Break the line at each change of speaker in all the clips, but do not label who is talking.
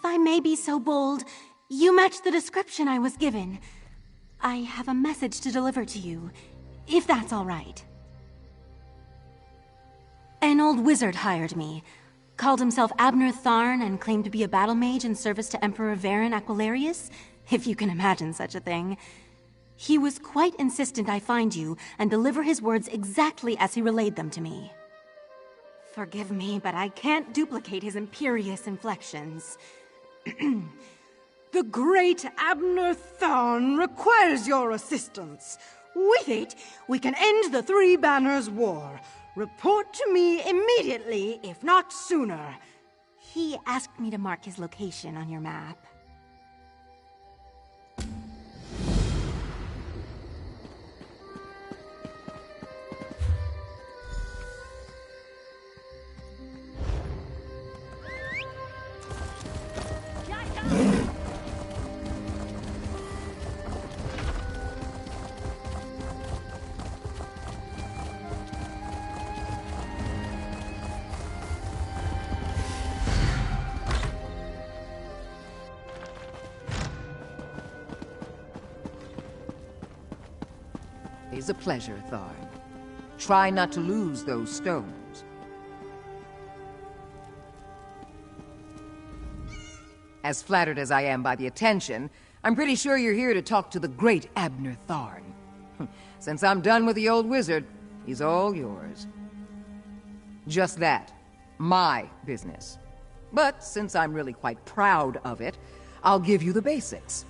I may be so bold, you match the description I was given. I have a message to deliver to you, if that's all right. An old wizard hired me. Called himself Abner Tharn and claimed to be a battle mage in service to Emperor Varen Aquilarius, if you can imagine such a thing. He was quite insistent I find you and deliver his words exactly as he relayed them to me. Forgive me, but I can't duplicate his imperious inflections.
The great Abner Tharn requires your assistance. With it, we can end the Three Banners War. Report to me immediately, if not sooner.
He asked me to mark his location on your map.
It's a pleasure, Tharn. Try not to lose those stones. As flattered as I am by the attention, I'm pretty sure you're here to talk to the great Abner Tharn. Since I'm done with the old wizard, he's all yours. Just that. My business. But since I'm really quite proud of it, I'll give you the basics.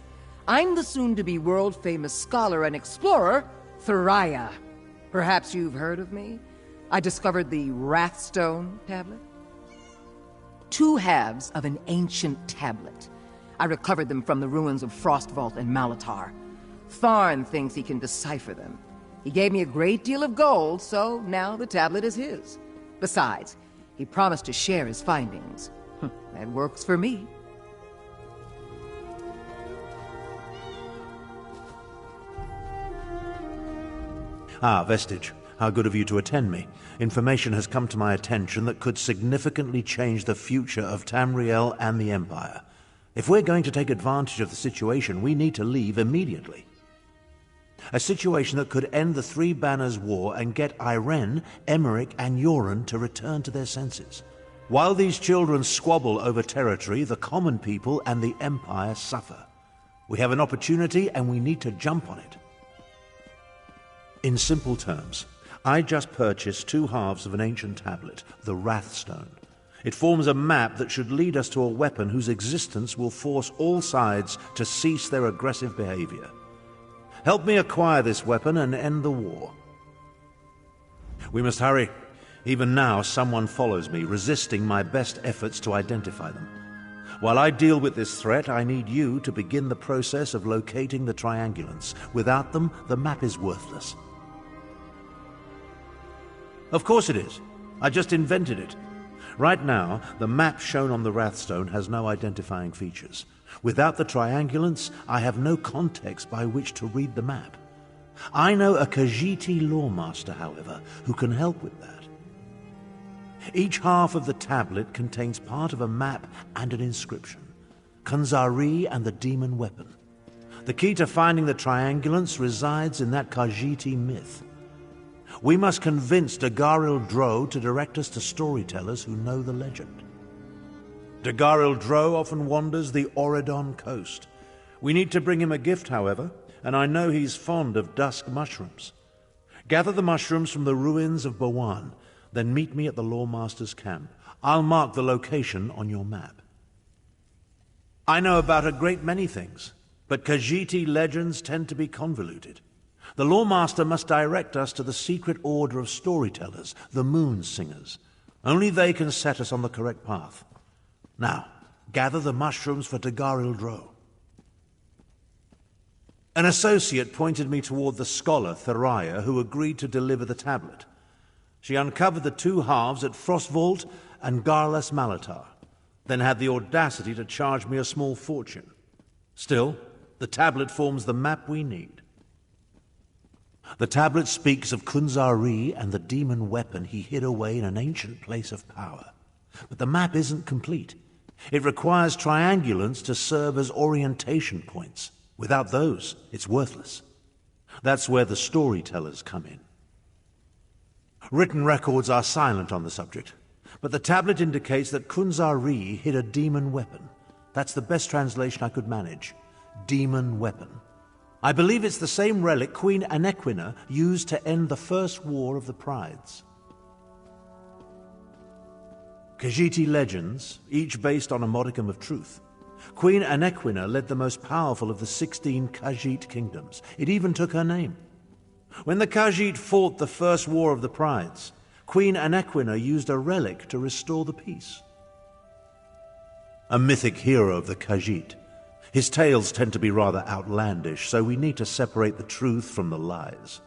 I'm the soon-to-be world-famous scholar and explorer, Thariah. Perhaps you've heard of me? I discovered the Wrathstone tablet. 2 halves of an ancient tablet. I recovered them from the ruins of Frostvault and Malatar. Tharn thinks he can decipher them. He gave me a great deal of gold, so now the tablet is his. Besides, he promised to share his findings. That works for me.
Ah, Vestige. How good of you to attend me. Information has come to my attention that could significantly change the future of Tamriel and the Empire. If we're going to take advantage of the situation, we need to leave immediately. A situation that could end the Three Banners War and get Irene, Emmerich, and Yoren to return to their senses. While these children squabble over territory, the common people and the Empire suffer. We have an opportunity and we need to jump on it. In simple terms, I just purchased 2 halves of an ancient tablet, the Wrathstone. It forms a map that should lead us to a weapon whose existence will force all sides to cease their aggressive behavior. Help me acquire this weapon and end the war. We must hurry. Even now, someone follows me, resisting my best efforts to identify them. While I deal with this threat, I need you to begin the process of locating the triangulants. Without them, the map is worthless. Of course it is. I just invented it. Right now, the map shown on the Wrathstone has no identifying features. Without the triangulants, I have no context by which to read the map. I know a Khajiiti lawmaster, however, who can help with that. Each half of the tablet contains part of a map and an inscription. Khanzari and the demon weapon. The key to finding the triangulants resides in that Khajiiti myth. We must convince Dagharil Dro to direct us to storytellers who know the legend. Dagharil Dro often wanders the Auridon coast. We need to bring him a gift, however, and I know he's fond of dusk mushrooms. Gather the mushrooms from the ruins of Bawan, then meet me at the Lawmaster's camp. I'll mark the location on your map. I know about a great many things, but Khajiiti legends tend to be convoluted. The Lawmaster must direct us to the secret order of storytellers, the Moon Singers. Only they can set us on the correct path. Now, gather the mushrooms for Dagharil Dro. An associate pointed me toward the scholar, Thariah, who agreed to deliver the tablet. She uncovered the 2 halves at Frostvault and Garlas Malatar, then had the audacity to charge me a small fortune. Still, the tablet forms the map we need. The tablet speaks of Khanzari and the demon weapon he hid away in an ancient place of power. But the map isn't complete. It requires triangulants to serve as orientation points. Without those, it's worthless. That's where the storytellers come in. Written records are silent on the subject, but the tablet indicates that Kunzari hid a demon weapon. That's the best translation I could manage. Demon weapon. I believe it's the same relic Queen Anequina used to end the First War of the Prides. Khajiiti legends, each based on a modicum of truth. Queen Anequina led the most powerful of the 16 Khajiit kingdoms. It even took her name. When the Khajiit fought the First War of the Prides, Queen Anequina used a relic to restore the peace. A mythic hero of the Khajiit. His tales tend to be rather outlandish, so we need to separate the truth from the lies.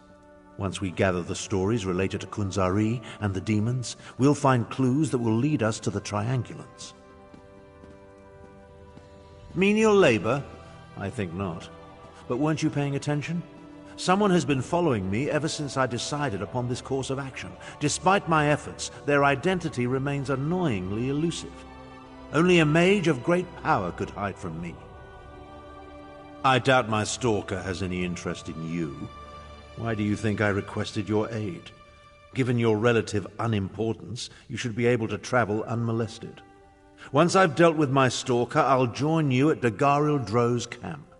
Once we gather the stories related to Kunzari and the demons, we'll find clues that will lead us to the triangulants. Menial labor? I think not. But weren't you paying attention? Someone has been following me ever since I decided upon this course of action. Despite my efforts, their identity remains annoyingly elusive. Only a mage of great power could hide from me. I doubt my stalker has any interest in you. Why do you think I requested your aid? Given your relative unimportance, you should be able to travel unmolested. Once I've dealt with my stalker, I'll join you at Dagaril Dro's camp.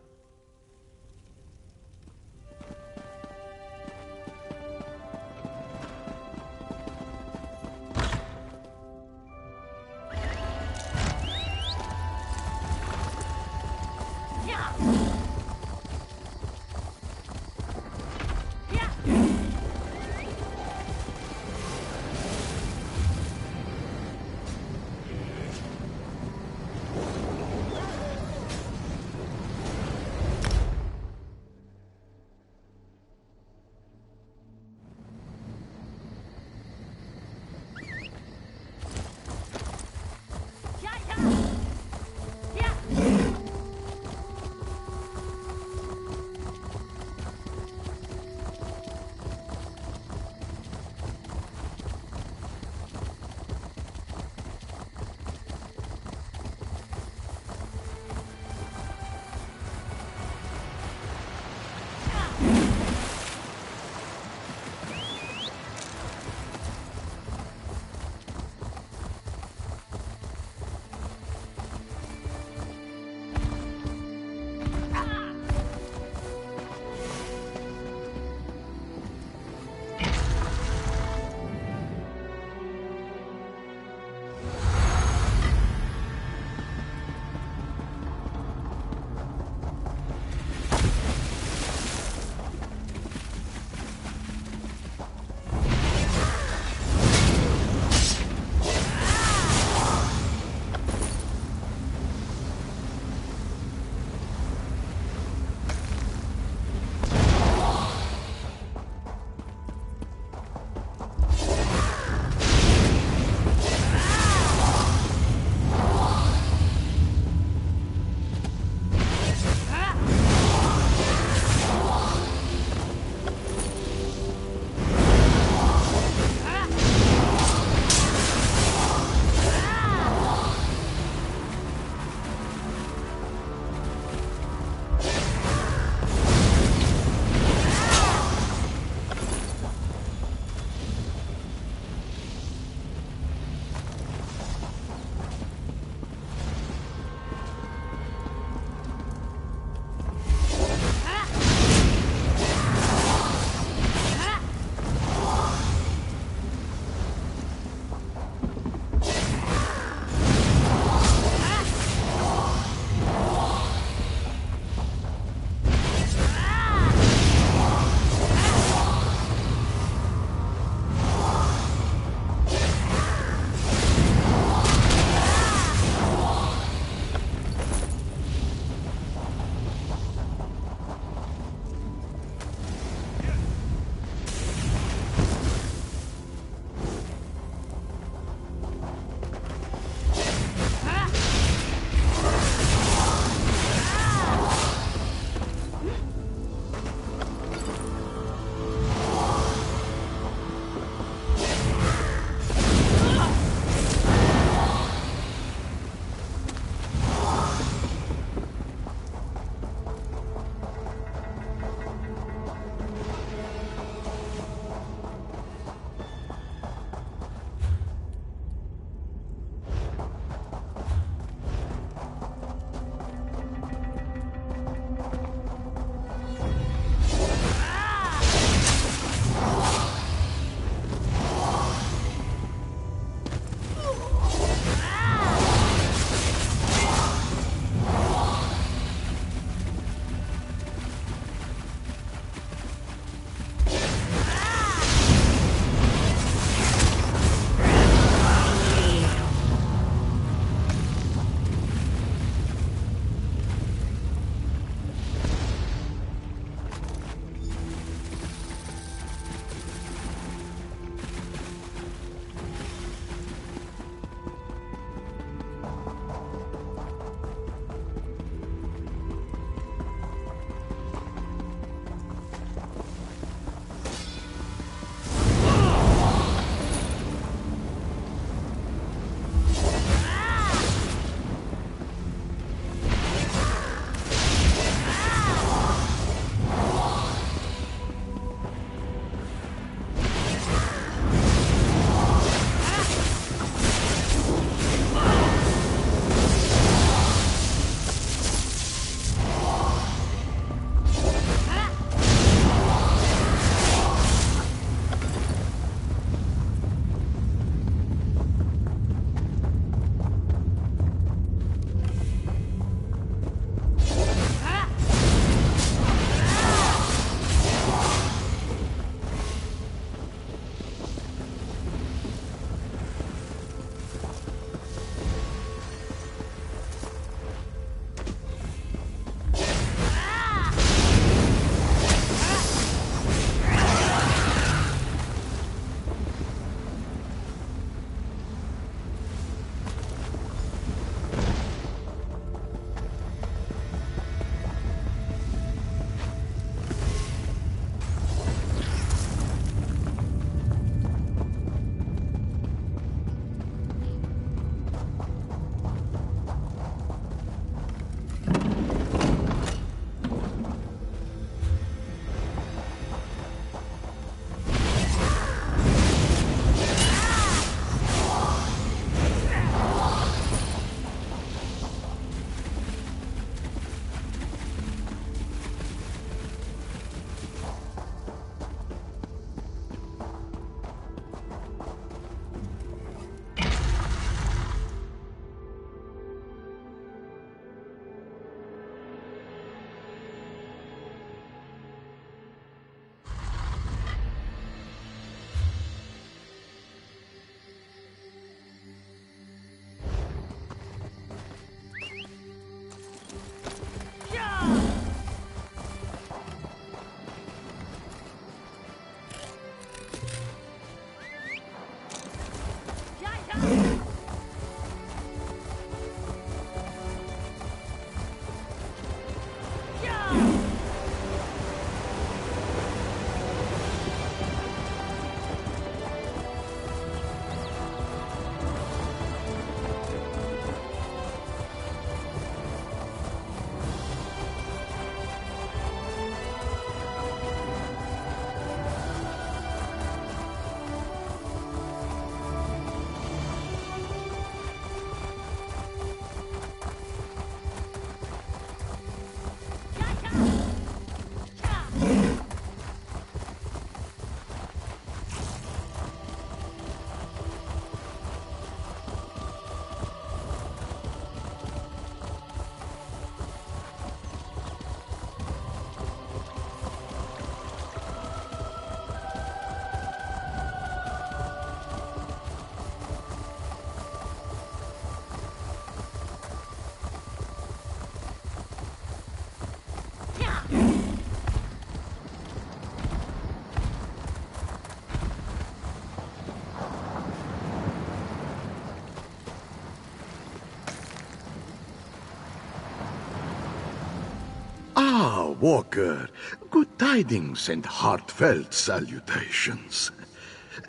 Ah, Walker, good tidings and heartfelt salutations.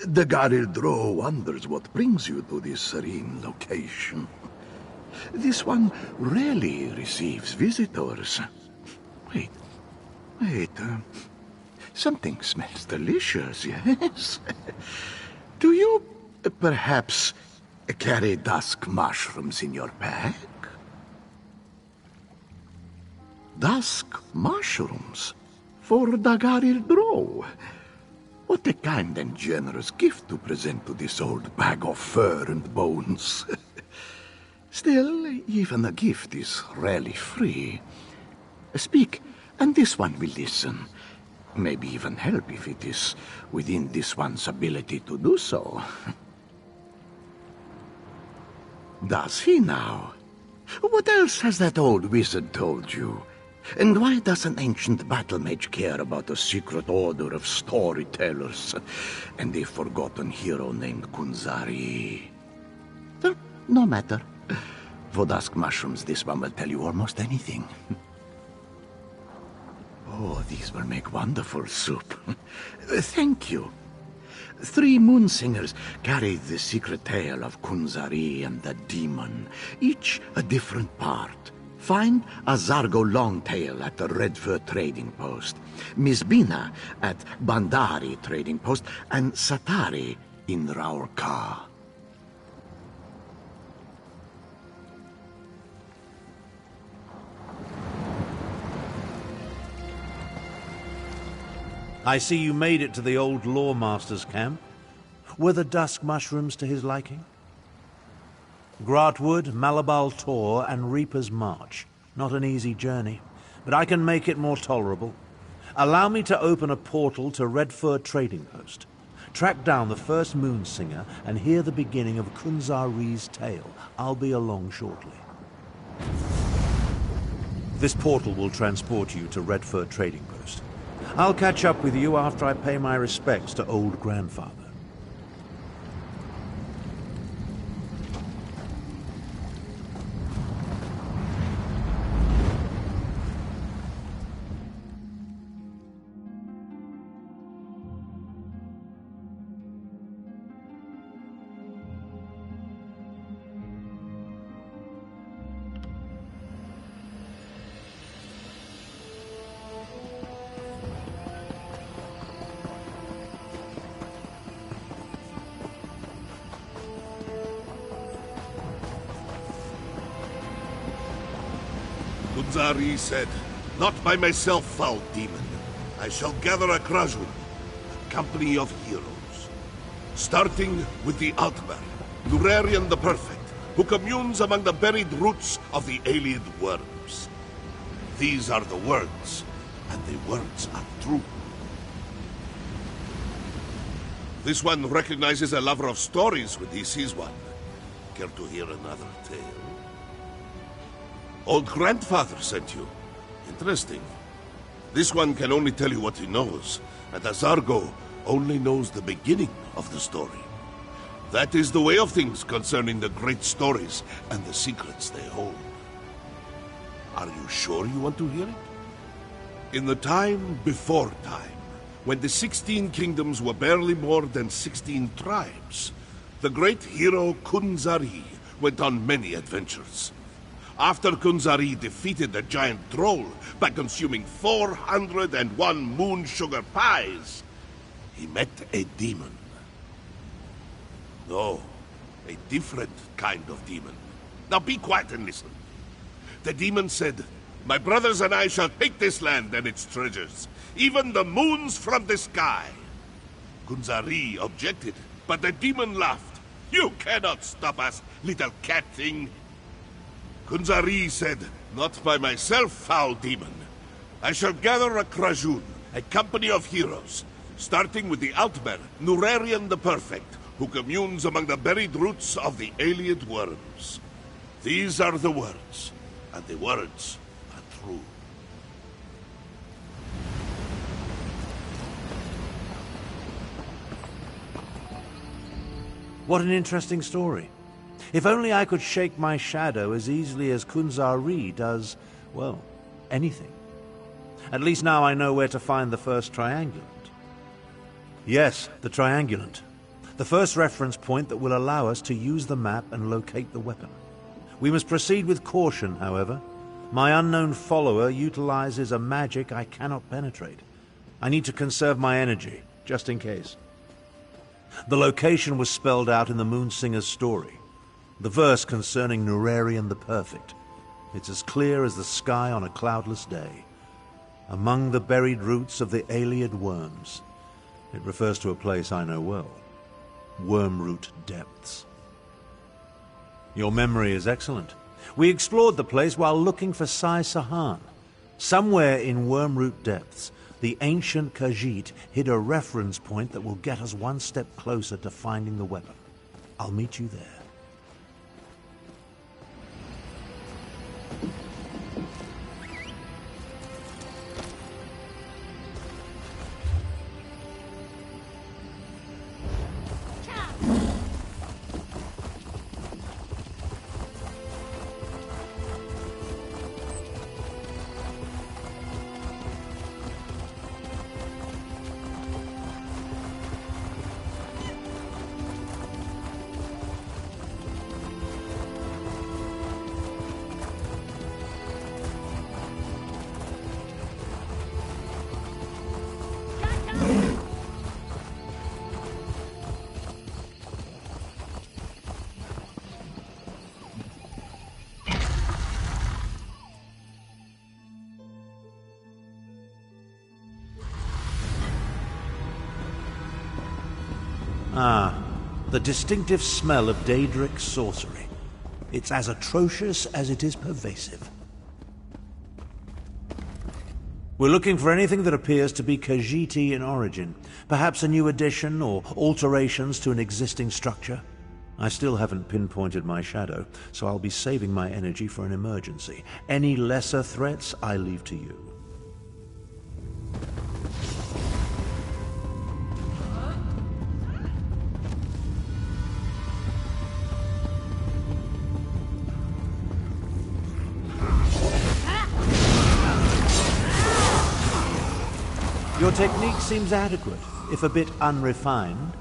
The Garildro wonders what brings you to this serene location. This one rarely receives visitors. Wait, something smells delicious, yes? Do you perhaps carry dusk mushrooms in your pack? Dusk mushrooms? For the Garildro? What a kind and generous gift to present to this old bag of fur and bones. Still, even a gift is rarely free. Speak, and this one will listen. Maybe even help if it is within this one's ability to do so. Does he now? What else has that old wizard told you? And why does an ancient battle mage care about a secret order of storytellers and a forgotten hero named Kunzari? No matter. For dusk mushrooms, this one will tell you almost anything. Oh, these will make wonderful soup. Thank you. 3 moon singers carried the secret tale of Kunzari and the demon, each a different part. Find a Zargo Longtail at the Redfur Trading Post, Miss Bina at Bandari Trading Post, and Satari in Raurka.
I see you made it to the old lawmaster's camp. Were the dusk mushrooms to his liking? Gratwood, Malabal Tor, and Reaper's March. Not an easy journey, but I can make it more tolerable. Allow me to open a portal to Redfur Trading Post. Track down the first Moonsinger and hear the beginning of Kunzari's tale. I'll be along shortly. This portal will transport you to Redfur Trading Post. I'll catch up with you after I pay my respects to old grandfather.
Kunzari said, "Not by myself, foul demon. I shall gather a Krajun, a company of heroes. Starting with the Altmer, Nurarian the Perfect, who communes among the buried roots of the alien worms. These are the words, and the words are true." This one recognizes a lover of stories when he sees one. Care to hear another tale? Old grandfather sent you. Interesting. This one can only tell you what he knows, and Azargo only knows the beginning of the story. That is the way of things concerning the great stories and the secrets they hold. Are you sure you want to hear it? In the time before time, when the 16 kingdoms were barely more than 16 tribes, the great hero Kunzari went on many adventures. After Kunzari defeated the giant troll by consuming 401 moon sugar pies, he met a demon. No, a different kind of demon. Now be quiet and listen. The demon said, "My brothers and I shall take this land and its treasures, even the moons from the sky." Kunzari objected, but the demon laughed. "You cannot stop us, little cat thing." Kunzari said, "Not by myself, foul demon. I shall gather a Krajun, a company of heroes, starting with the Altmer, Nurarian the Perfect, who communes among the buried roots of the alien worms. These are the words, and the words are true."
What an interesting story. If only I could shake my shadow as easily as Kunzari does, well, anything. At least now I know where to find the first triangulant. Yes, the triangulant. The first reference point that will allow us to use the map and locate the weapon. We must proceed with caution, however. My unknown follower utilizes a magic I cannot penetrate. I need to conserve my energy, just in case. The location was spelled out in the Moonsinger's story. The verse concerning Nurarian the Perfect. It's as clear as the sky on a cloudless day. Among the buried roots of the Ayleid worms. It refers to a place I know well. Wormroot Depths. Your memory is excellent. We explored the place while looking for Sai Sahan. Somewhere in Wormroot Depths, the ancient Khajiit hid a reference point that will get us one step closer to finding the weapon. I'll meet you there. Ah, the distinctive smell of Daedric sorcery. It's as atrocious as it is pervasive. We're looking for anything that appears to be Khajiiti in origin. Perhaps a new addition or alterations to an existing structure. I still haven't pinpointed my shadow, so I'll be saving my energy for an emergency. Any lesser threats, I leave to you. Your technique seems adequate, if a bit unrefined.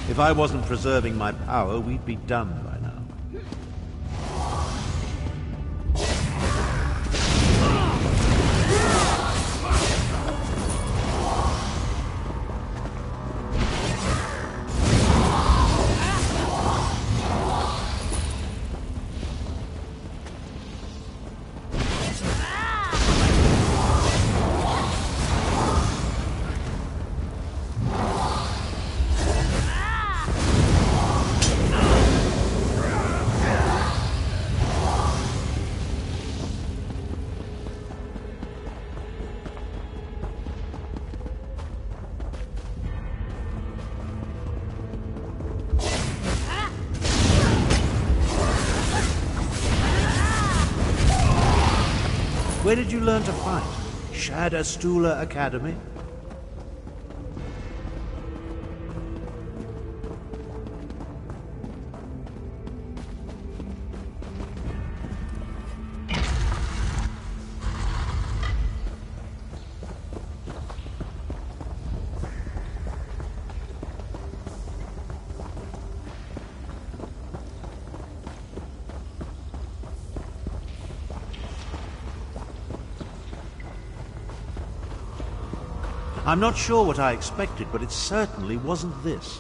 If I wasn't preserving my power, we'd be done by now. Where did you learn to fight? Shad Astula Academy? I'm not sure what I expected, but it certainly wasn't this.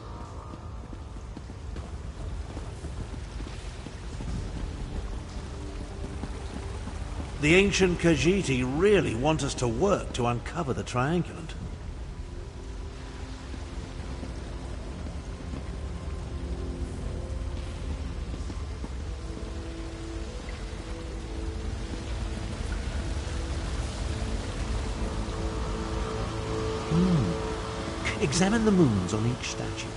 The ancient Khajiiti really want us to work to uncover the triangulant. Examine the moons on each statue.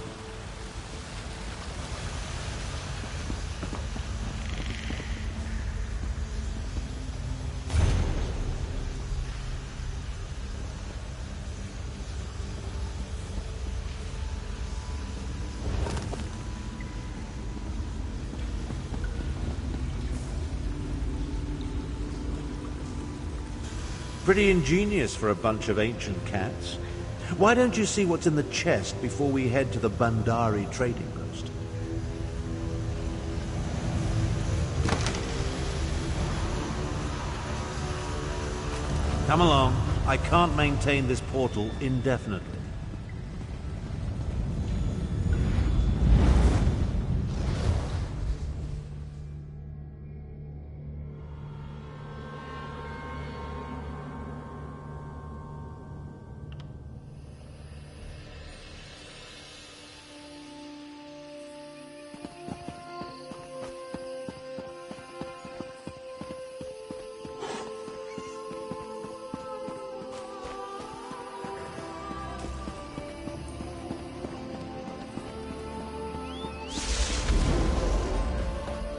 Pretty ingenious for a bunch of ancient cats. Why don't you see what's in the chest before we head to the Bandari trading post? Come along. I can't maintain this portal indefinitely.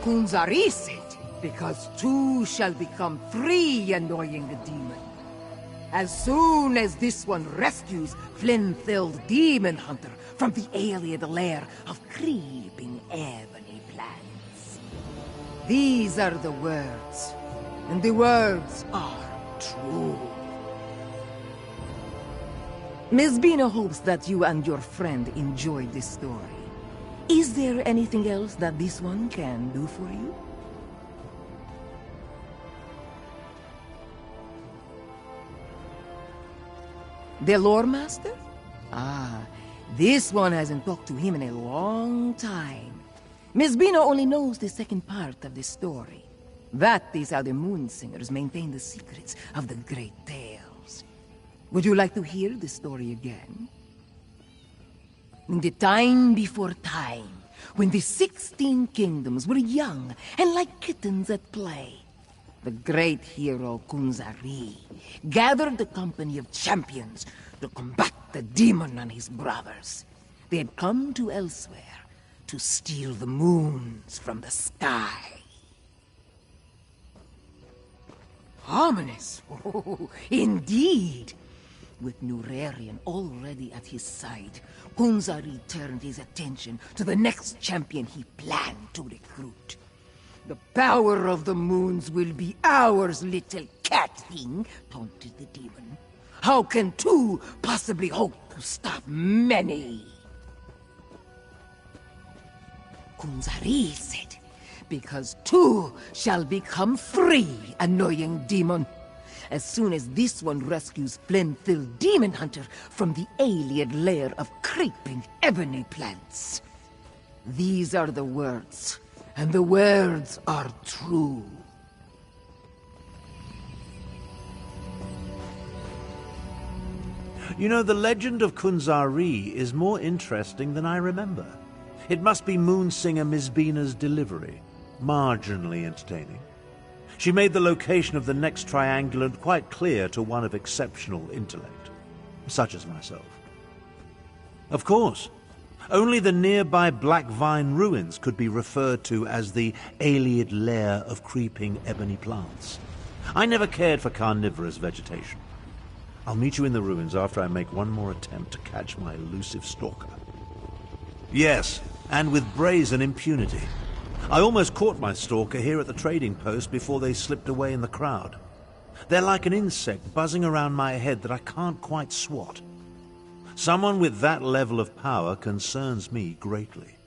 Kunzari said, because two shall become three, annoying demon. As soon as this one rescues Flynn-filled demon hunter from the alien lair of creeping ebony plants. These are the words, and the words are true. Miss Bina hopes that you and your friend enjoyed this story. Is there anything else that this one can do for you? The lore master? Ah, this one hasn't talked to him in a long time. Miss Bina only knows the second part of the story. That is how the Moon Singers maintain the secrets of the great tales. Would you like to hear the story again? In the time before time, when the 16 kingdoms were young and like kittens at play, the great hero Kunzari gathered a company of champions to combat the demon and his brothers. They had come to Elsweyr to steal the moons from the sky. Ominous! Oh, indeed! With Nurarian already at his side, Kunzari turned his attention to the next champion he planned to recruit. The power of the moons will be ours, little cat thing, taunted the demon. How can two possibly hope to stop many? Kunzari said, because two shall become three, annoying demon. As soon as this one rescues Flynn-filled demon hunter from the alien lair of creeping ebony plants. These are the words, and the words are true.
You know, the legend of Kunzari is more interesting than I remember. It must be Moonsinger Miss Bina's delivery. Marginally entertaining. She made the location of the next triangulant quite clear to one of exceptional intellect, such as myself. Of course, only the nearby Black Vine ruins could be referred to as the alien lair of creeping ebony plants. I never cared for carnivorous vegetation. I'll meet you in the ruins after I make one more attempt to catch my elusive stalker. Yes, and with brazen impunity. I almost caught my stalker here at the trading post before they slipped away in the crowd. They're like an insect buzzing around my head that I can't quite swat. Someone with that level of power concerns me greatly.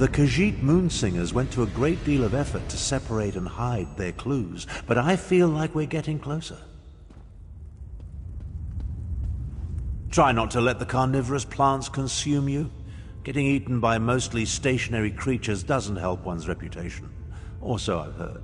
The Khajiit Moonsingers went to a great deal of effort to separate and hide their clues, but I feel like we're getting closer. Try not to let the carnivorous plants consume you. Getting eaten by mostly stationary creatures doesn't help one's reputation. Or so I've heard.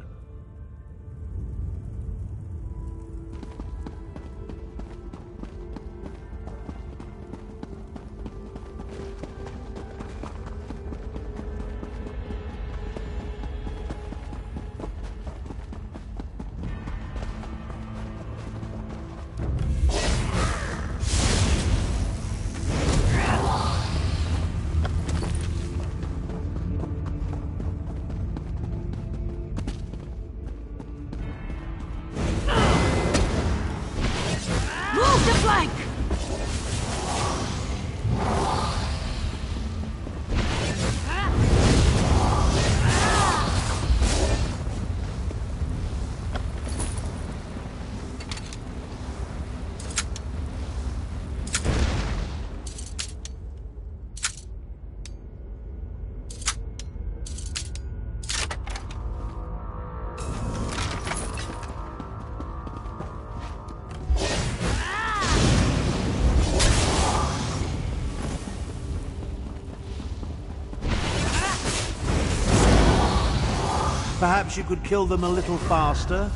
Perhaps you could kill them a little faster?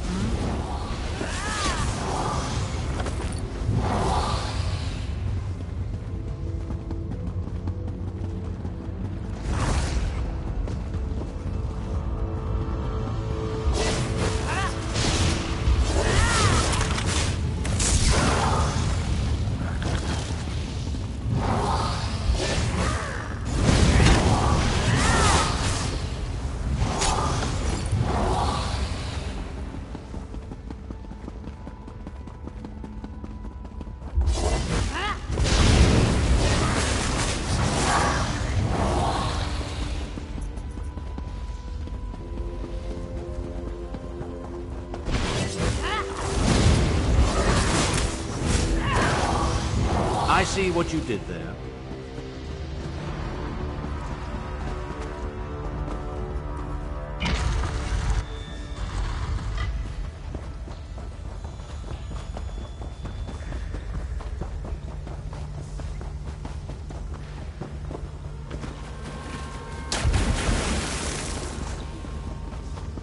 I see what you did there.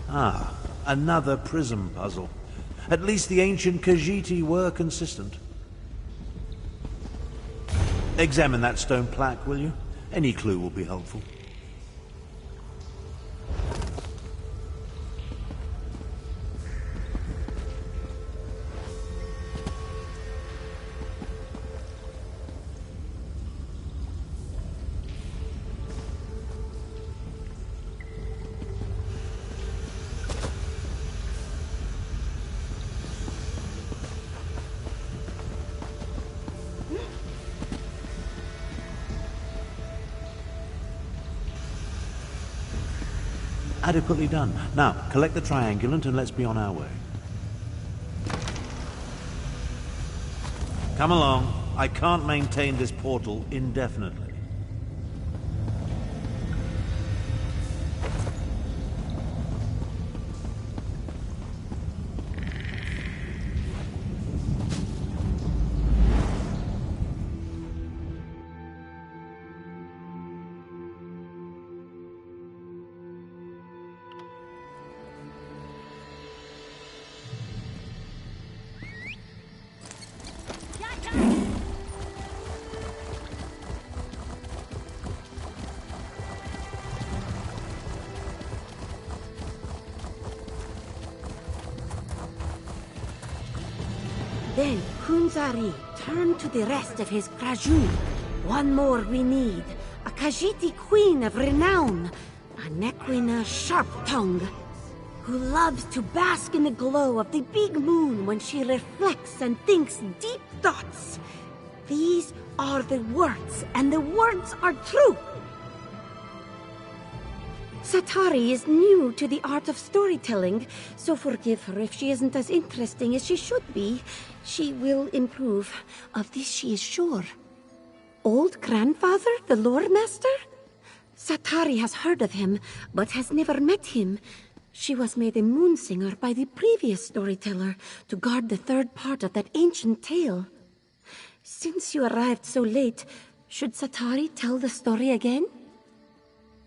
Ah, another prism puzzle. At least the ancient Khajiit were consistent. Examine that stone plaque, will you? Any clue will be helpful. Adequately done. Now, collect the triangulant and let's be on our way. Come along. I can't maintain this portal indefinitely.
Then Kunzari turned to the rest of his Krajun. One more we need. A Khajiit queen of renown. A Nequina sharp-tongued, who loves to bask in the glow of the big moon when she reflects and thinks deep thoughts. These are the words, and the words are true. Satari is new to the art of storytelling, so forgive her if she isn't as interesting as she should be. She will improve. Of this she is sure. Old grandfather, the lore master? Satari has heard of him, but has never met him. She was made a moonsinger by the previous storyteller to guard the third part of that ancient tale. Since you arrived so late, should Satari tell the story again?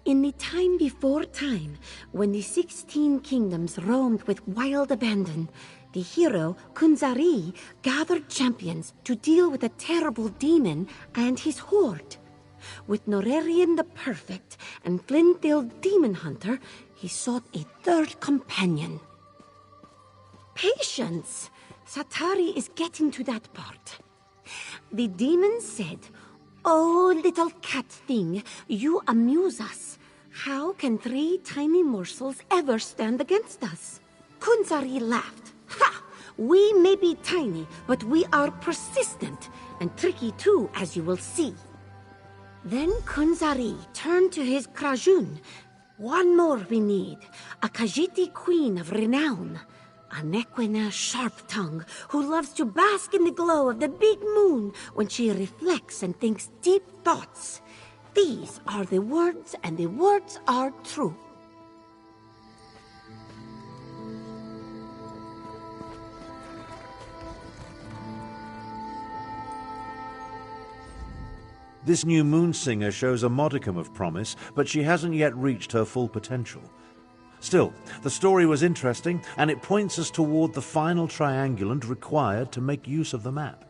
In the time before time, when the 16 kingdoms roamed with wild abandon, the hero, Kunzari, gathered champions to deal with a terrible demon and his horde. With Norerian the Perfect and Flintdale Demon Hunter, he sought a third companion. Patience! Satari is getting to that part. The demon said, "Oh, little cat thing, you amuse us. How can 3 tiny morsels ever stand against us?" Kunzari laughed. "Ha! We may be tiny, but we are persistent, and tricky too, as you will see." Then Kunzari turned to his Krajun. "One more we need, a Khajiiti queen of renown. A Nequina sharp-tongue who loves to bask in the glow of the big moon when she reflects and thinks deep thoughts. These are the words, and the words are true."
This new Moonsinger shows a modicum of promise, but she hasn't yet reached her full potential. Still, the story was interesting, and it points us toward the final triangulant required to make use of the map.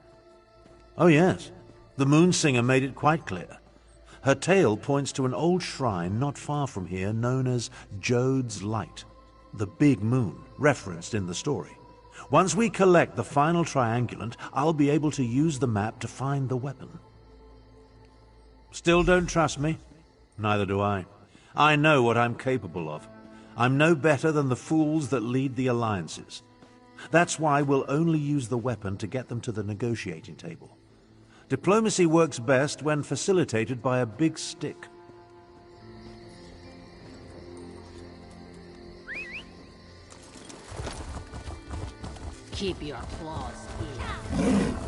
Oh yes, the Moonsinger made it quite clear. Her tale points to an old shrine not far from here known as Jode's Light, the Big Moon, referenced in the story. Once we collect the final triangulant, I'll be able to use the map to find the weapon. Still don't trust me? Neither do I. I know what I'm capable of. I'm no better than the fools that lead the alliances. That's why we'll only use the weapon to get them to the negotiating table. Diplomacy works best when facilitated by a big stick.
Keep your claws in.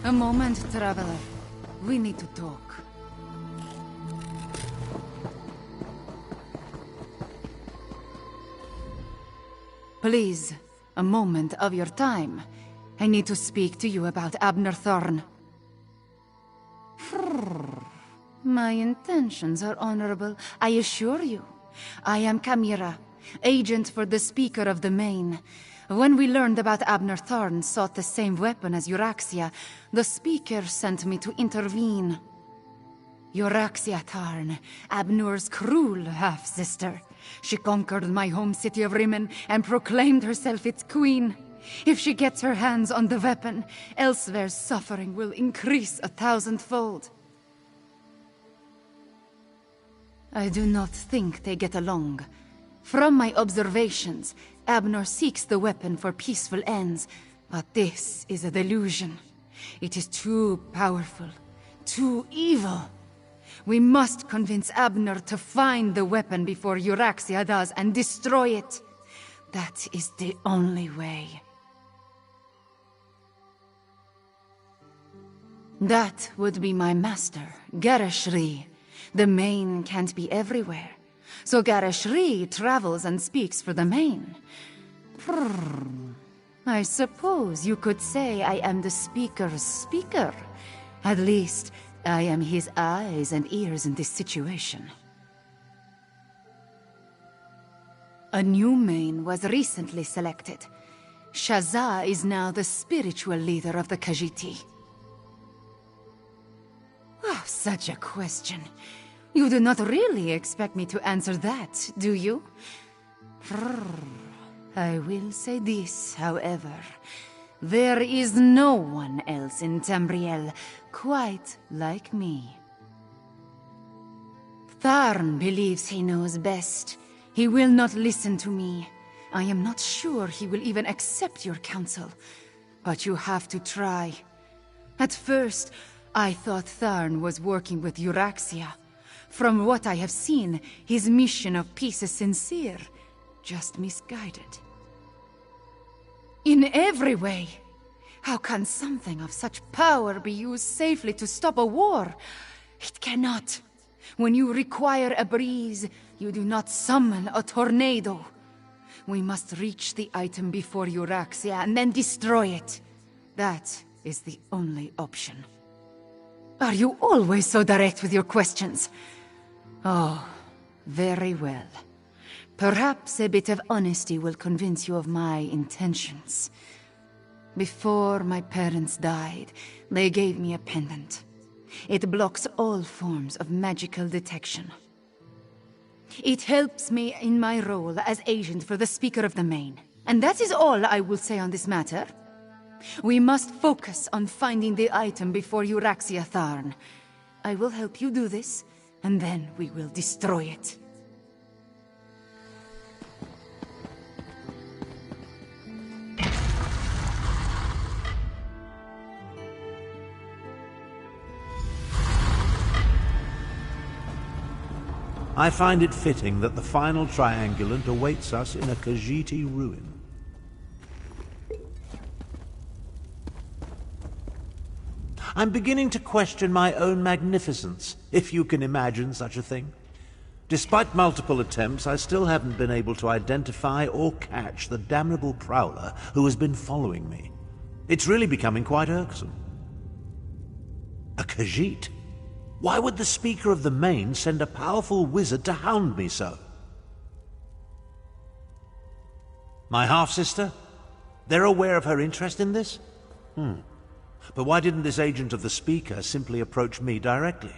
A moment, traveler. We need to talk. Please, a moment of your time. I need to speak to you about Abner Thorn. My intentions are honorable, I assure you. I am Chimera, agent for the Speaker of the Main. When we learned about Abner Tharn sought the same weapon as Euraxia, the Speaker sent me to intervene. Euraxia Tharn, Abner's cruel half-sister. She conquered my home city of Rimmen and proclaimed herself its queen. If she gets her hands on the weapon, Elsweyr's suffering will increase 1,000-fold. I do not think they get along. From my observations, Abner seeks the weapon for peaceful ends, but this is a delusion. It is too powerful, too evil. We must convince Abner to find the weapon before Euraxia does and destroy it. That is the only way. That would be my master, Garashri. The Main can't be everywhere, so Garashri travels and speaks for the Main. I suppose you could say I am the Speaker's speaker. At least, I am his eyes and ears in this situation. A new Main was recently selected. Shazza is now the spiritual leader of the Khajiit. Oh, such a question. You do not really expect me to answer that, do you? I will say this, however. There is no one else in Tamriel quite like me. Tharn believes he knows best. He will not listen to me. I am not sure he will even accept your counsel. But you have to try. At first, I thought Tharn was working with Euraxia. From what I have seen, his mission of peace is sincere, just misguided. In every way. How can something of such power be used safely to stop a war? It cannot. When you require a breeze, you do not summon a tornado. We must reach the item before Euraxia and then destroy it. That is the only option. Are you always so direct with your questions? Oh, very well. Perhaps a bit of honesty will convince you of my intentions. Before my parents died, they gave me a pendant. It blocks all forms of magical detection. It helps me in my role as agent for the Speaker of the Main. And that is all I will say on this matter. We must focus on finding the item before Euraxia Tharn. I will help you do this, and then we will destroy it.
I find it fitting that the final triangulant awaits us in a Khajiit ruin. I'm beginning to question my own magnificence, if you can imagine such a thing. Despite multiple attempts, I still haven't been able to identify or catch the damnable prowler who has been following me. It's really becoming quite irksome. A Khajiit? Why would the Speaker of the Main send a powerful wizard to hound me so? My half-sister? They're aware of her interest in this? But why didn't this agent of the Speaker simply approach me directly?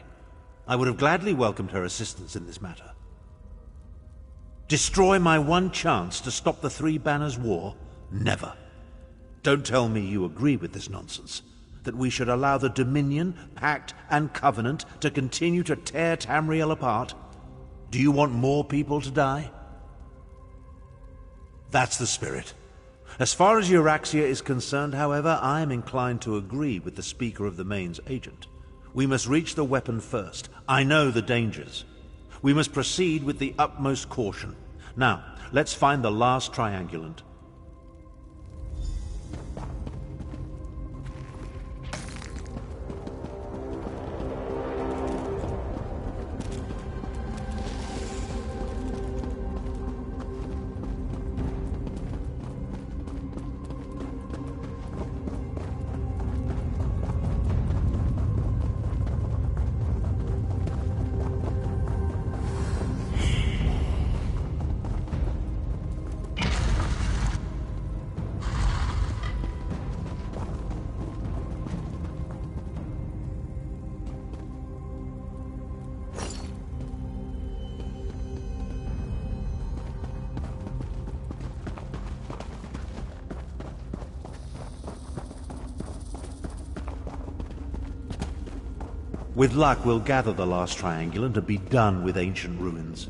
I would have gladly welcomed her assistance in this matter. Destroy my one chance to stop the Three Banners War? Never. Don't tell me you agree with this nonsense. That we should allow the Dominion, Pact, and Covenant to continue to tear Tamriel apart? Do you want more people to die? That's the spirit. As far as Euraxia is concerned, however, I am inclined to agree with the Speaker of the Main's agent. We must reach the weapon first. I know the dangers. We must proceed with the utmost caution. Now, let's find the last triangulant. With luck, we'll gather the last triangulant and be done with ancient ruins.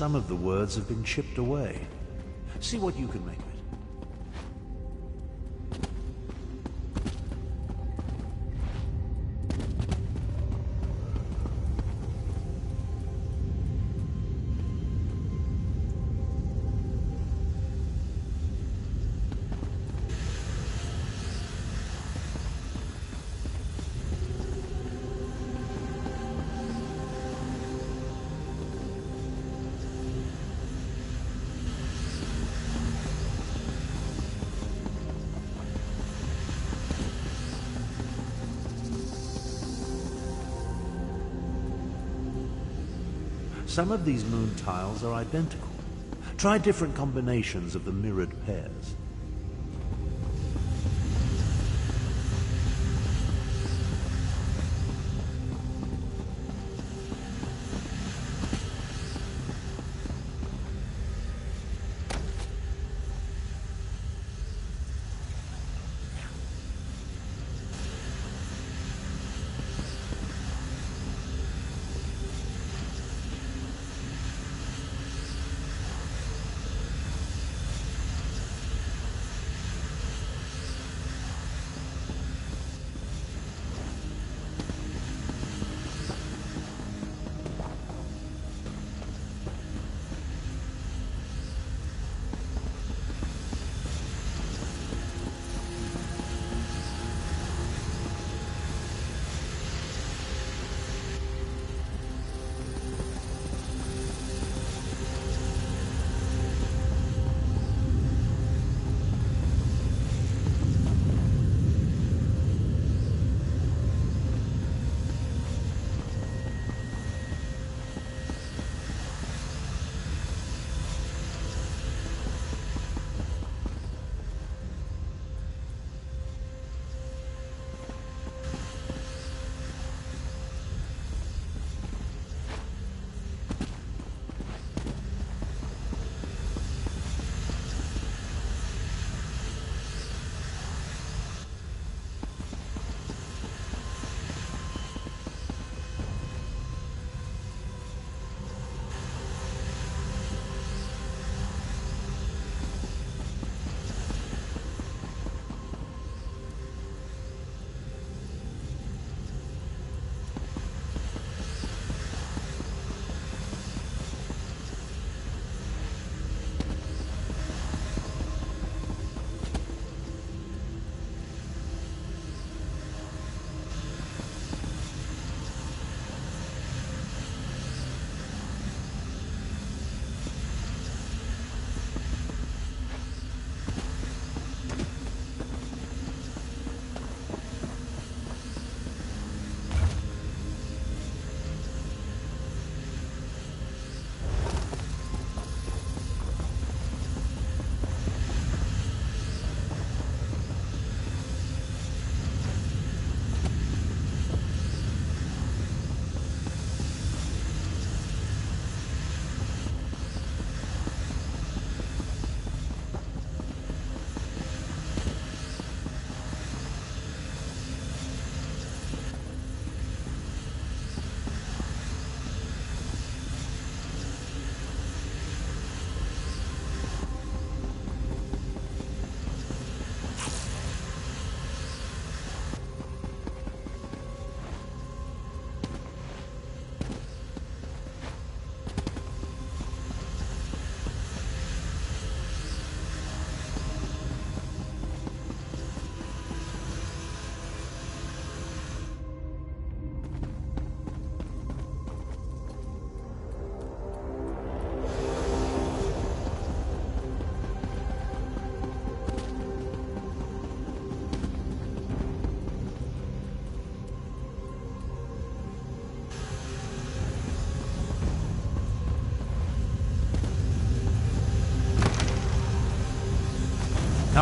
Some of the words have been chipped away. See what you can make of it. Some of these moon tiles are identical. Try different combinations of the mirrored pairs.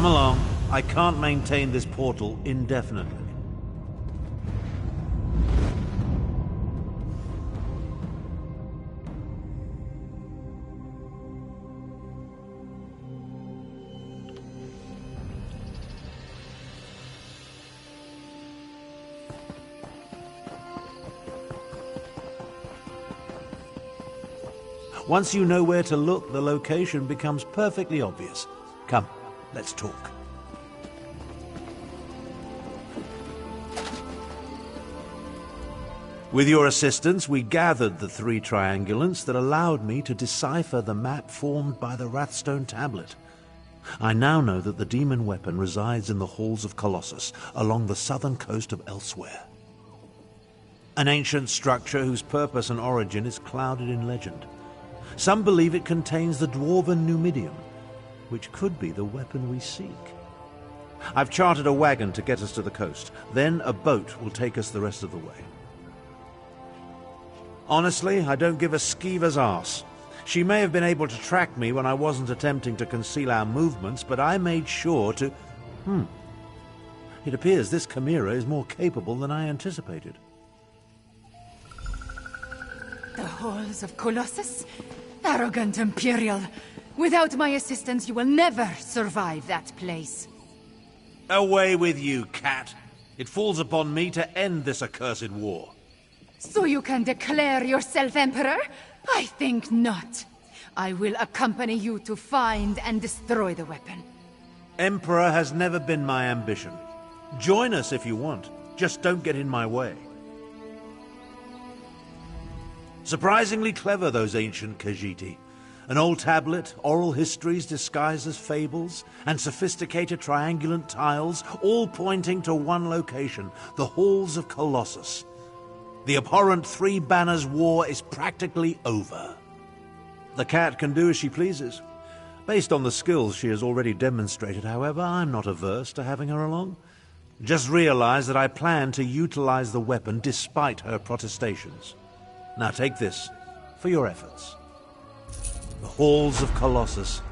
Come along. I can't maintain this portal indefinitely. Once you know where to look, the location becomes perfectly obvious. Come, let's talk. With your assistance, we gathered the 3 triangulants that allowed me to decipher the map formed by the Wrathstone tablet. I now know that the demon weapon resides in the halls of Colossus, along the southern coast of Elsweyr. An ancient structure whose purpose and origin is clouded in legend. Some believe it contains the dwarven Numidium, which could be the weapon we seek. I've chartered a wagon to get us to the coast. Then a boat will take us the rest of the way. Honestly, I don't give a skeever's arse. She may have been able to track me when I wasn't attempting to conceal our movements, but I made sure to... It appears this chimera is more capable than I anticipated.
The halls of Colossus? Arrogant Imperial! Without my assistance, you will never survive that place.
Away with you, cat. It falls upon me to end this accursed war.
So you can declare yourself Emperor? I think not. I will accompany you to find and destroy the weapon.
Emperor has never been my ambition. Join us if you want. Just don't get in my way. Surprisingly clever, those ancient Khajiit. An old tablet, oral histories disguised as fables, and sophisticated triangulant tiles, all pointing to one location, the halls of Colossus. The abhorrent 3 Banners War is practically over. The cat can do as she pleases. Based on the skills she has already demonstrated, however, I'm not averse to having her along. Just realize that I plan to utilize the weapon despite her protestations. Now take this, for your efforts. The Halls of Colossus.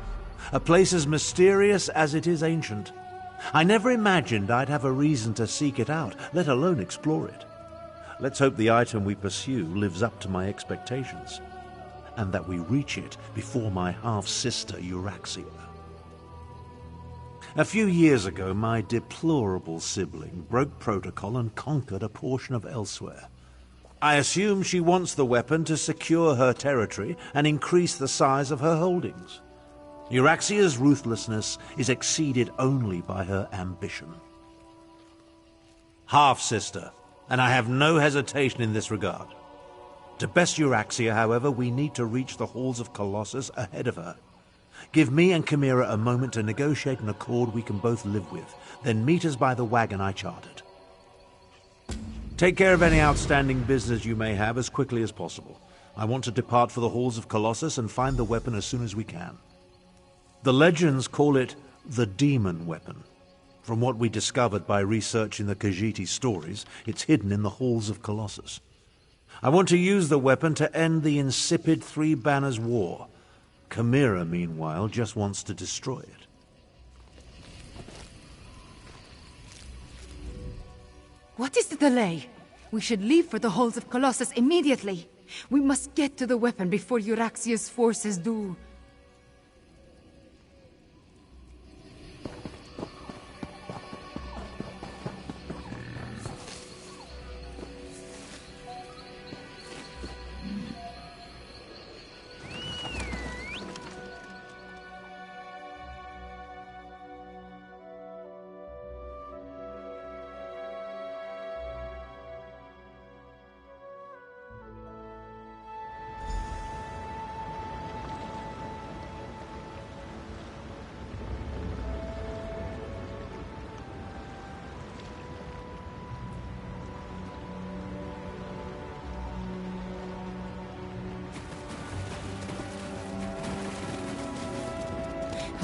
A place as mysterious as it is ancient. I never imagined I'd have a reason to seek it out, let alone explore it. Let's hope the item we pursue lives up to my expectations, and that we reach it before my half-sister Euraxia. A few years ago, my deplorable sibling broke protocol and conquered a portion of Elsweyr. I assume she wants the weapon to secure her territory and increase the size of her holdings. Euraxia's ruthlessness is exceeded only by her ambition. Half-sister, and I have no hesitation in this regard. To best Euraxia, however, we need to reach the halls of Colossus ahead of her. Give me and Chimera a moment to negotiate an accord we can both live with, then meet us by the wagon I chartered. Take care of any outstanding business you may have as quickly as possible. I want to depart for the halls of Colossus and find the weapon as soon as we can. The legends call it the demon weapon. From what we discovered by researching the Khajiit stories, it's hidden in the halls of Colossus. I want to use the weapon to end the insipid 3 Banners War. Chimera, meanwhile, just wants to destroy it.
What is the delay? We should leave for the halls of Colossus immediately. We must get to the weapon before Euraxia's forces do.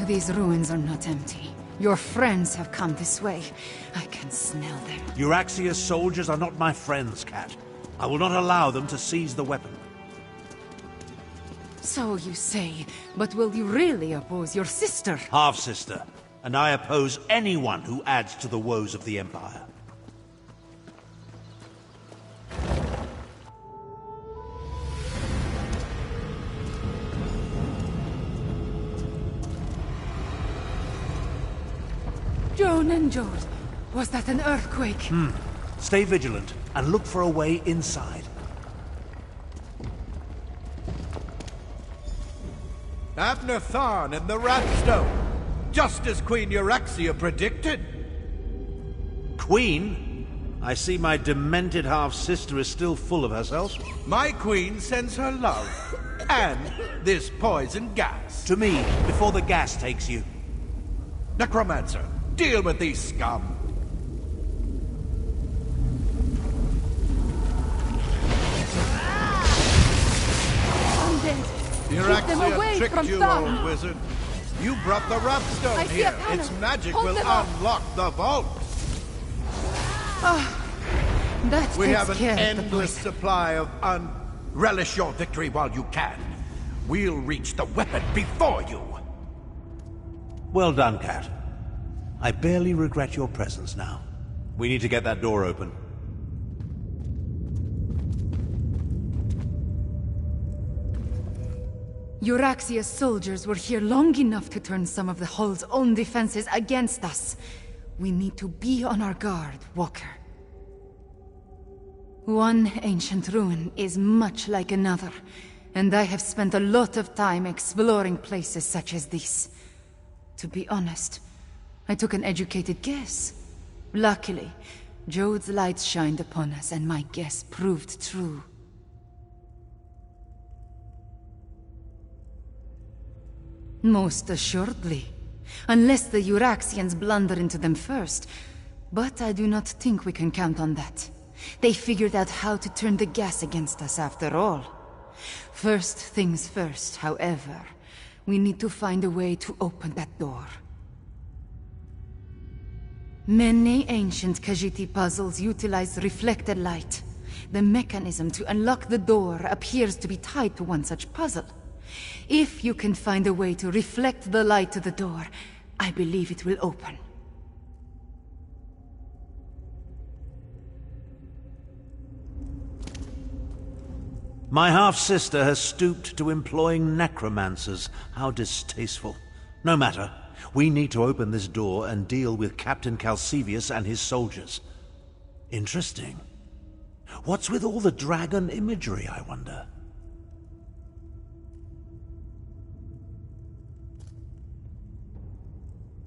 These ruins are not empty. Your friends have come this way. I can smell them.
Euraxia's soldiers are not my friends, Cat. I will not allow them to seize the weapon.
So you say, but will you really oppose your sister?
Half-sister. and I oppose anyone who adds to the woes of the Empire.
Joan and Jode, was that an earthquake?
Stay vigilant and look for a way inside.
Abner Tharn in the Ratstone, just as Queen Euryxia predicted.
Queen? I see my demented half-sister is still full of herself.
My queen sends her love, and this poison gas.
To me, before the gas takes you.
Necromancer, deal with these scum.
Undead. Keep them
Euryxia
away
tricked
from
you,
Tharn.
old wizard. You brought the
I
Ratstone
see a
here.
cannon.
Its magic
Hold
will
them off.
unlock the vault.
That
We
takes
have an
care of the
endless
poison.
supply of relish your victory while you can. We'll reach the weapon before you.
Well done, Cat. I barely regret your presence now. We need to get that door open.
Euryxia's soldiers were here long enough to turn some of the Hull's own defenses against us. We need to be on our guard, Walker. One ancient ruin is much like another, and I have spent a lot of time exploring places such as this. To be honest, I took an educated guess. Luckily, Jode's light shined upon us, and my guess proved true. Most assuredly. Unless the Euryxians blunder into them first. But I do not think we can count on that. They figured out how to turn the gas against us after all. First things first, however. We need to find a way to open that door. Many ancient Khajiit puzzles utilize reflected light. The mechanism to unlock the door appears to be tied to one such puzzle. If you can find a way to reflect the light to the door, I believe it will open.
My half-sister has stooped to employing necromancers. How distasteful. No matter. We need to open this door and deal with Captain Calcevius and his soldiers. Interesting. What's with all the dragon imagery, I wonder?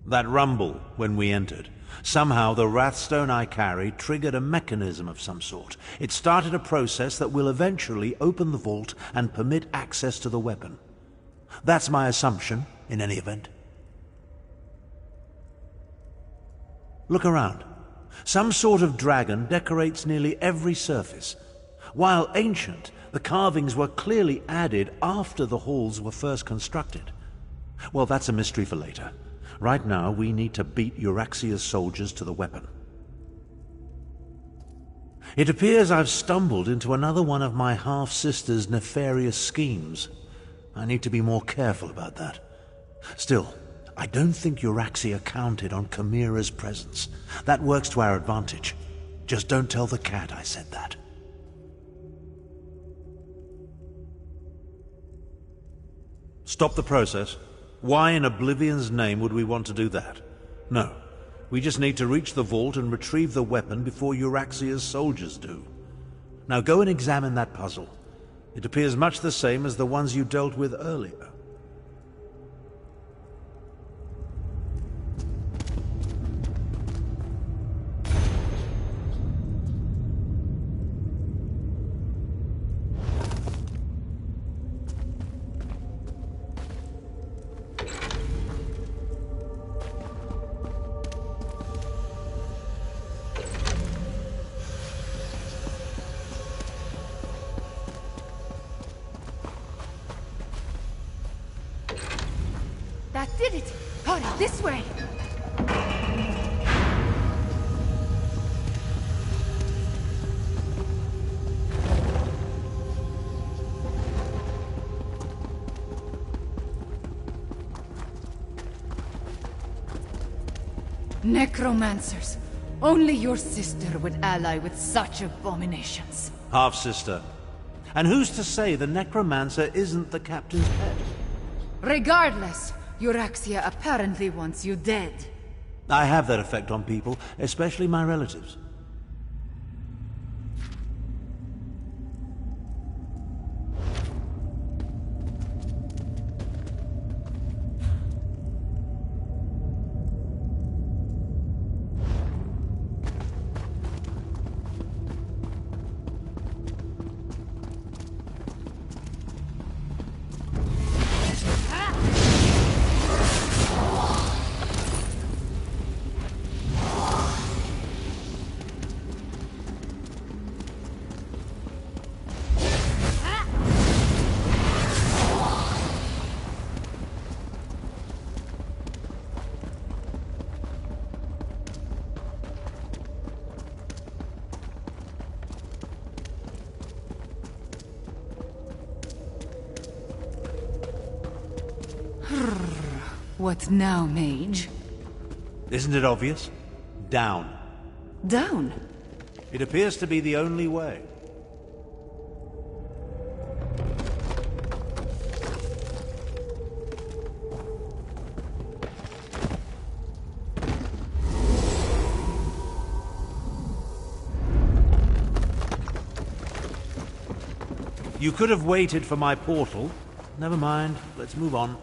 That rumble when we entered. Somehow the Wrathstone I carry triggered a mechanism of some sort. It started a process that will eventually open the vault and permit access to the weapon. That's my assumption, in any event. Look around. Some sort of dragon decorates nearly every surface. While ancient, the carvings were clearly added after the halls were first constructed. Well, that's a mystery for later. Right now, we need to beat Euryxia's soldiers to the weapon. It appears I've stumbled into another one of my half-sister's nefarious schemes. I need to be more careful about that. Still, I don't think Euryxia counted on Chimera's presence. That works to our advantage. Just don't tell the cat I said that. Stop the process. Why in Oblivion's name would we want to do that? No. We just need to reach the vault and retrieve the weapon before Euryxia's soldiers do. Now go and examine that puzzle. It appears much the same as the ones you dealt with earlier.
That did it! Hurry, this way! Necromancers. Only your sister would ally with such abominations.
Half-sister. And who's to say the necromancer isn't the captain's pet?
Regardless, Euraxia apparently wants you dead.
I have that effect on people, especially my relatives.
What now, mage?
Isn't it obvious? Down.
Down?
It appears to be the only way. You could have waited for my portal. Never mind, let's move on.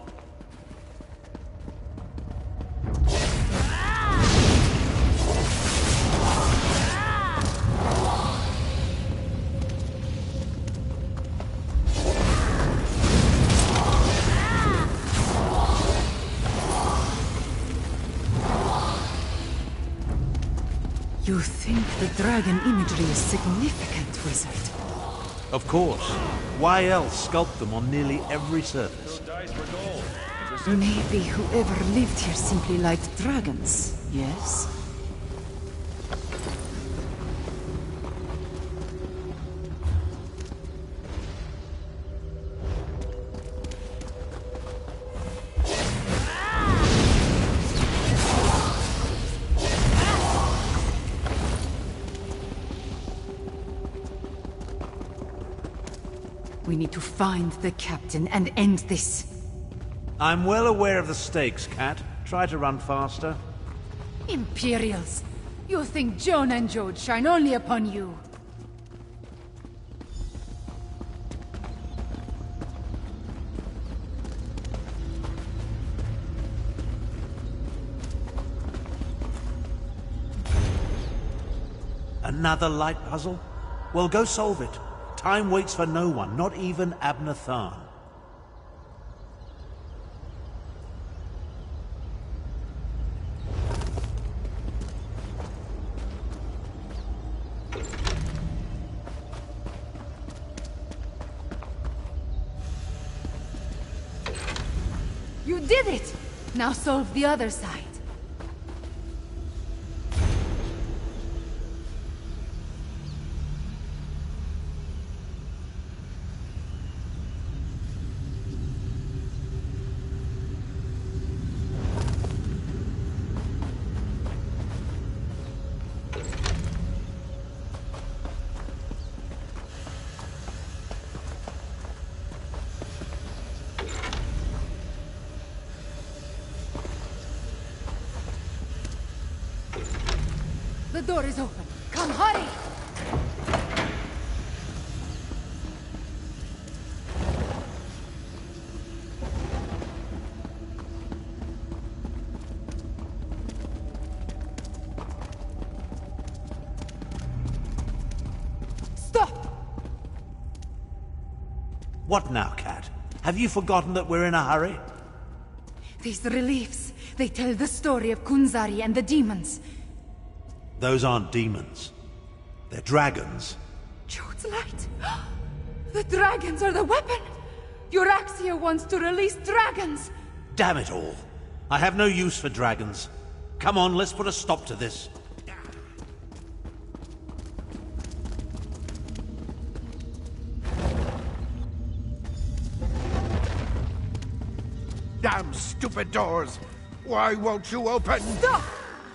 You think the dragon imagery is significant, wizard?
Of course. Why else sculpt them on nearly every surface?
Maybe whoever lived here simply liked dragons, yes? We need to find the captain and end this.
I'm well aware of the stakes, Cat. Try to run faster.
Imperials! You think Joan and Jode shine only upon you?
Another light puzzle? Well, go solve it. Time waits for no one, not even Abner Tharn.
You did it! Now solve the other side. The door is open. Come, hurry! Stop!
What now, Cat? Have you forgotten that we're in a hurry?
These reliefs, they tell the story of Kunzari and the demons.
Those aren't demons. They're dragons.
Jode's light! The dragons are the weapon! Euraxia wants to release dragons!
Damn it all. I have no use for dragons. Come on, let's put a stop to this.
Damn stupid doors! Why won't you open?
Stop!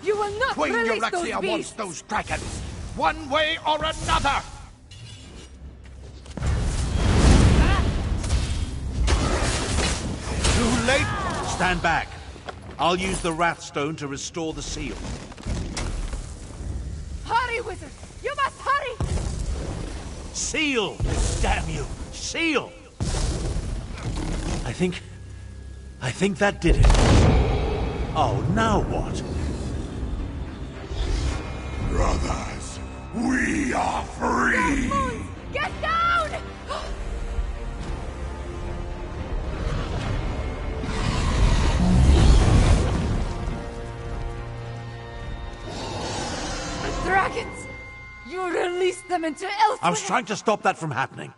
You will not
Queen
release
Euryxia
those
wants
beasts!
those dragons, one way or another!
Too late! Stand back. I'll use the Wrathstone to restore the seal.
Hurry, wizard! You must hurry!
Seal! Damn you! Seal! I think that did it. Oh, now what?
Brothers, we are free!
Get down! The dragons! You released them into Elsweyr!
I was trying to stop that from happening.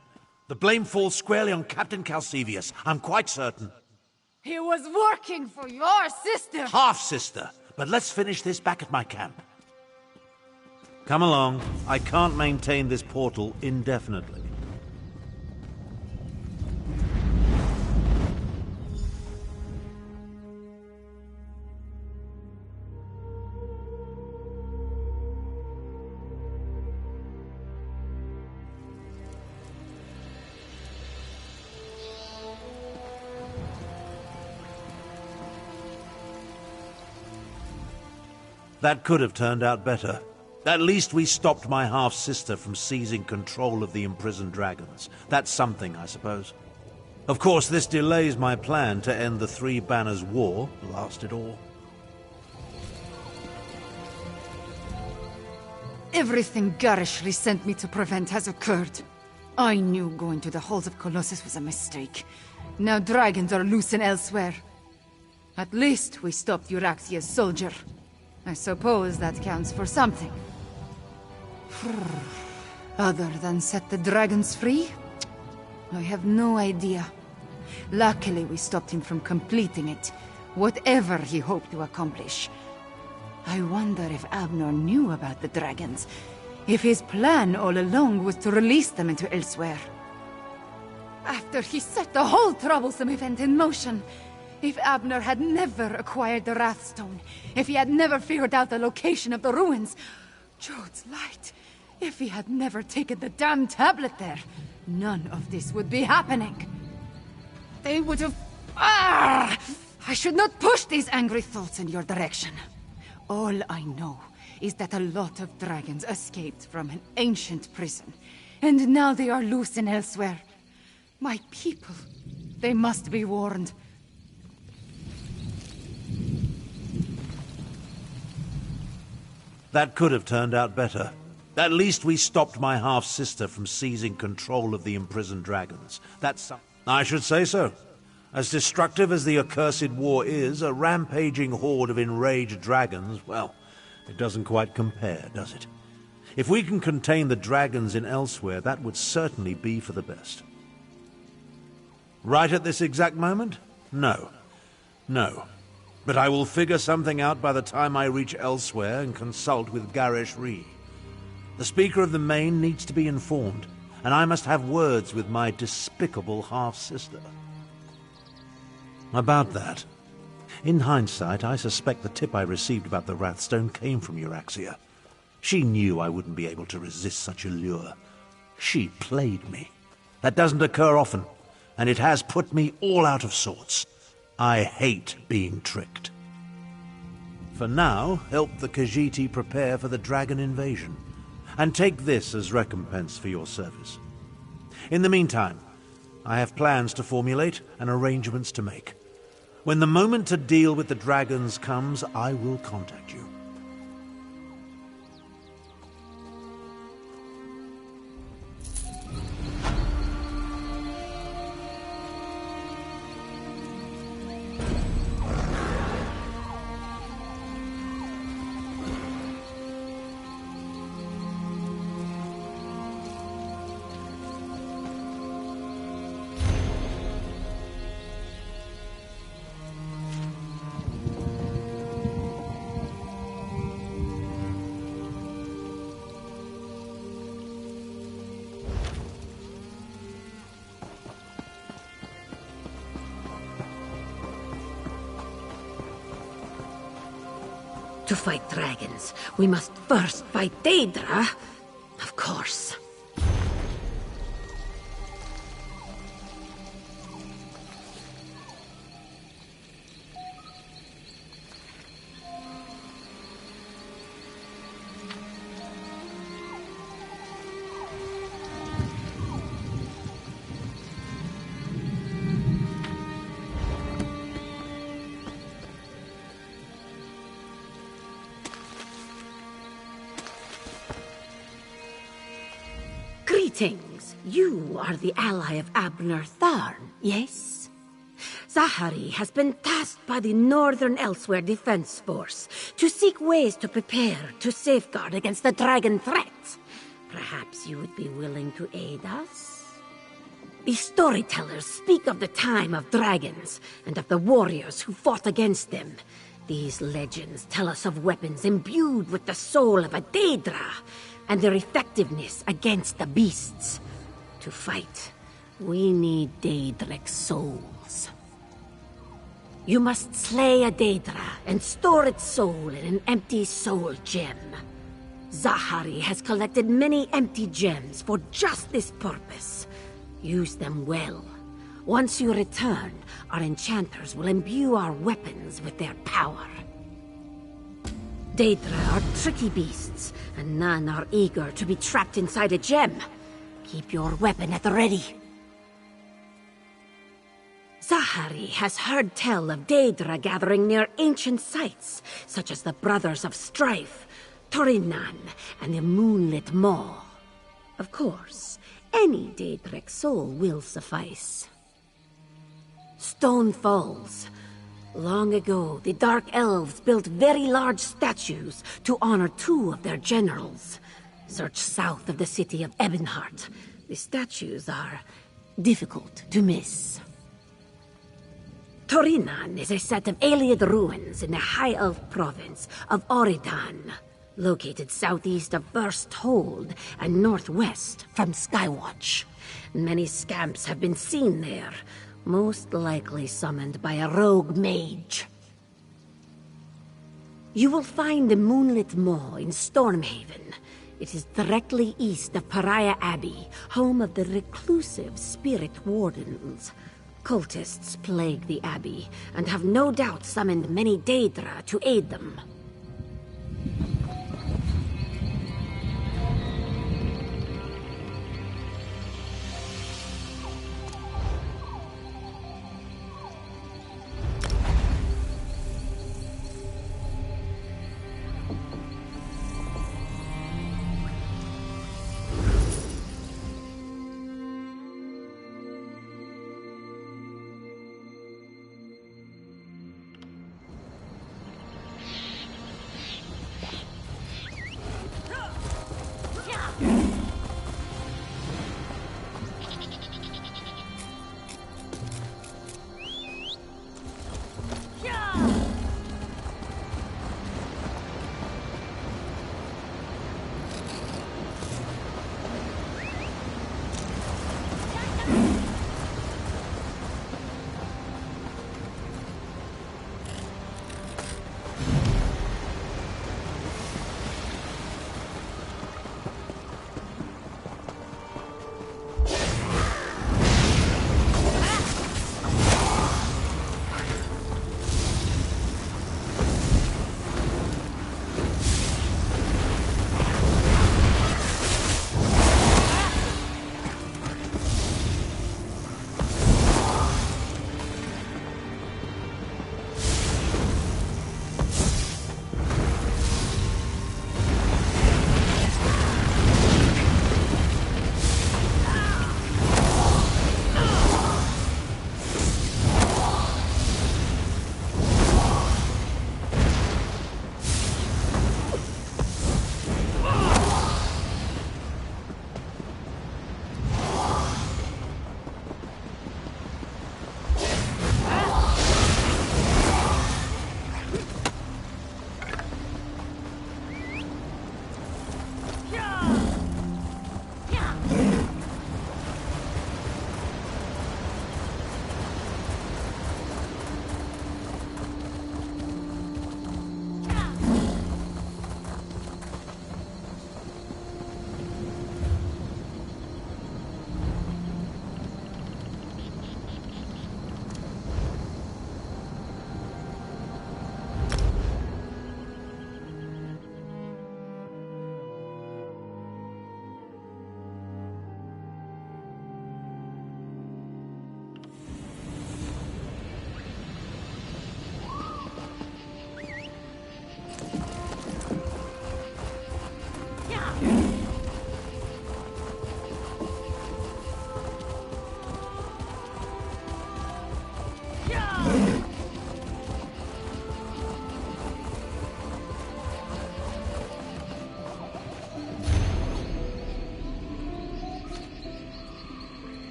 The blame falls squarely on Captain Calcevius. I'm quite certain.
He was working for your sister!
Half-sister. But let's finish this back at my camp. Come along. I can't maintain this portal indefinitely. That could have turned out better. At least we stopped my half-sister from seizing control of the imprisoned dragons. That's something, I suppose. Of course, this delays my plan to end the Three Banners War, blast it all.
Everything Garishly sent me to prevent has occurred. I knew going to the halls of Colossus was a mistake. Now dragons are loose in Elsweyr. At least we stopped Euryxia's soldier. I suppose that counts for something. Other than set the dragons free? I have no idea. Luckily, we stopped him from completing it, whatever he hoped to accomplish. I wonder if Abner knew about the dragons, if his plan all along was to release them into Elsweyr. After he set the whole troublesome event in motion, if Abner had never acquired the Wrathstone, if he had never figured out the location of the ruins, Jode's light, if he had never taken the damn tablet there, none of this would be happening. They would have... I should not push these angry thoughts in your direction. All I know is that a lot of dragons escaped from an ancient prison, and now they are loose in Elsweyr. My people, they must be warned.
That could have turned out better. At least we stopped my half-sister from seizing control of the imprisoned dragons. That's something. I should say so. As destructive as the accursed war is, a rampaging horde of enraged dragons, well, it doesn't quite compare, does it? If we can contain the dragons in Elsweyr, that would certainly be for the best. Right at this exact moment? No. No. But I will figure something out by the time I reach Elsweyr and consult with Garishly. The Speaker of the Main needs to be informed, and I must have words with my despicable half-sister. About that. In hindsight, I suspect the tip I received about the Wrathstone came from Euryxia. She knew I wouldn't be able to resist such a lure. She played me. That doesn't occur often, and it has put me all out of sorts. I hate being tricked. For now, help the Khajiit prepare for the dragon invasion, and take this as recompense for your service. In the meantime, I have plans to formulate and arrangements to make. When the moment to deal with the dragons comes, I will contact you.
To fight dragons, we must first fight Daedra, of course. Greetings. You are the ally of Abner Tharn, yes? Zahari has been tasked by the Northern Elsweyr Defense Force to seek ways to prepare to safeguard against the dragon threat. Perhaps you would be willing to aid us? The storytellers speak of the time of dragons and of the warriors who fought against them. These legends tell us of weapons imbued with the soul of a Daedra and their effectiveness against the beasts. To fight, we need Daedric souls. You must slay a Daedra and store its soul in an empty soul gem. Zahari has collected many empty gems for just this purpose. Use them well. Once you return, our enchanters will imbue our weapons with their power. Daedra are tricky beasts, and none are eager to be trapped inside a gem. Keep your weapon at the ready. Zahari has heard tell of Daedra gathering near ancient sites, such as the Brothers of Strife, Torinan, and the Moonlit Maw. Of course, any Daedric soul will suffice. Stone Falls. Long ago, the Dark Elves built very large statues to honor two of their generals. Search south of the city of Ebonheart. The statues are difficult to miss. Torinan is a set of Aeliad ruins in the High Elf province of Oridan, located southeast of First Hold and northwest from Skywatch. Many scamps have been seen there, most likely summoned by a rogue mage. You will find the Moonlit Maw in Stormhaven. It is directly east of Pariah Abbey, home of the reclusive Spirit Wardens. Cultists plague the Abbey, and have no doubt summoned many Daedra to aid them.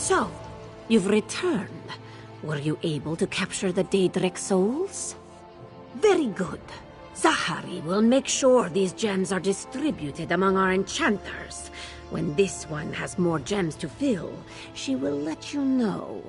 So, you've returned. Were you able to capture the Daedric souls? Very good. Zahari will make sure these gems are distributed among our enchanters. When this one has more gems to fill, she will let you know.